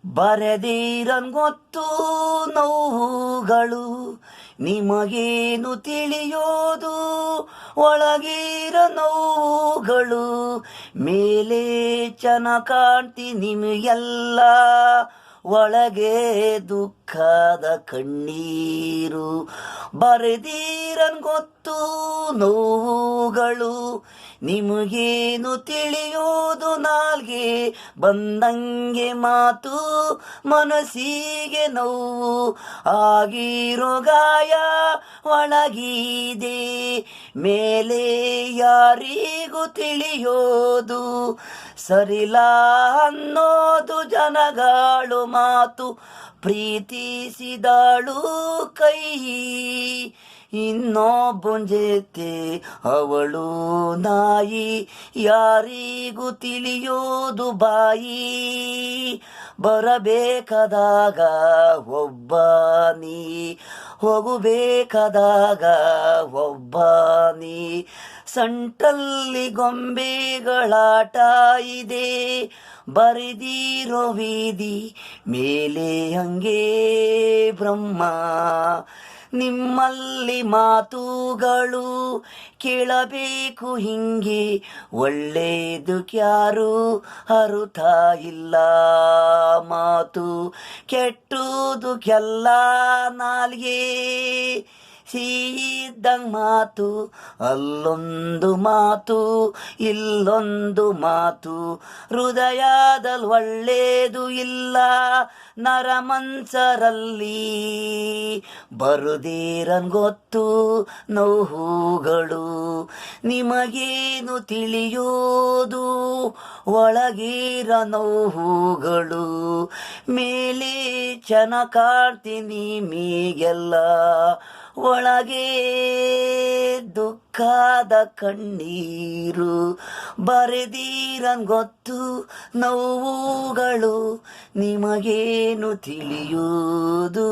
ಬರೆದಿರನ್ಗೊತ್ತು ನೋವುಗಳು, ನಿಮಗೇನು ತಿಳಿಯೋದು ಒಳಗಿರ ನೋವುಗಳು. ಮೇಲೆ ಚೆನ್ನ ಕಾಣ್ತಿ ನಿಮಗೆಲ್ಲ, ಒಳಗೆ ದುಃಖದ ಕಣ್ಣೀರು. ಬರೆದಿರನ್ಗೊತ್ತು ನೋವುಗಳು, ನಿಮಗೇನು ತಿಳಿಯೋದು ನಾಲ್ಗೆ ಬಂದಂಗೆ ಮಾತು, ಮನಸ್ಸಿಗೆ ನೋವು ಆಗಿರೋ ಗಾಯ ಒಳಗಿದೆ. ಮೇಲೆ ಯಾರಿಗೂ ತಿಳಿಯೋದು ಸರಿಲ್ಲ ಅನ್ನೋದು ಜನಗಳು ಮಾತು. ಪ್ರೀತಿಸಿದಾಳು ಕೈ ಇನ್ನೊಬ್ಬಂಜೆತೆ ಅವಳು ನಾಯಿ, ಯಾರಿಗೂ ತಿಳಿಯೋದು ಬಾಯಿ. ಬರಬೇಕಾದಾಗ ಒಬ್ಬ ನೀ, ಹೋಗಬೇಕಾದಾಗ ಒಬ್ಬ ನೀ. ಸಂಟಲ್ಲಿ ಗೊಂಬೆಗಳಾಟ ಇದೆ, ಬರೆದಿರೋ ಬೀದಿ ಮೇಲೆ ಹಂಗೆ ಬ್ರಹ್ಮ. ನಿಮ್ಮಲ್ಲಿ ಮಾತುಗಳು ಕೇಳಬೇಕು ಹಿಂಗೆ, ಒಳ್ಳೆಯದು ಕ್ಯಾರು ಅರುತ ಇಲ್ಲ ಮಾತು. ಕೆಟ್ಟುದು ಕೆಲ್ಲ ನಾಲ್ಗೆ ಸಿದ್ದಂಗ್ ಮಾತು, ಅಲ್ಲೊಂದು ಮಾತು ಇಲ್ಲೊಂದು ಮಾತು. ಹೃದಯದಲ್ಲಿ ಒಳ್ಳೇದು ಇಲ್ಲ ನರಮನ್ಸರಲ್ಲಿ, ಬರುದೇರನ್ಗೊತ್ತು ನೋವುಗಳು. ನಿಮಗೇನು ತಿಳಿಯೋದು ಒಳಗಿರ ನೋವುಗಳು. ಮೇಲೆ ಚೆನ್ನ ಕಾಣ್ತೀನಿ ನಿಮಗೆಲ್ಲ, ಒಳಗೆ ದುಃಖದ ಕಣ್ಣೀರು. ಬರೆದಿರನ್ಗೊತ್ತು ನೋವುಗಳು, ನಿಮಗೇನು ತಿಳಿಯುವುದು.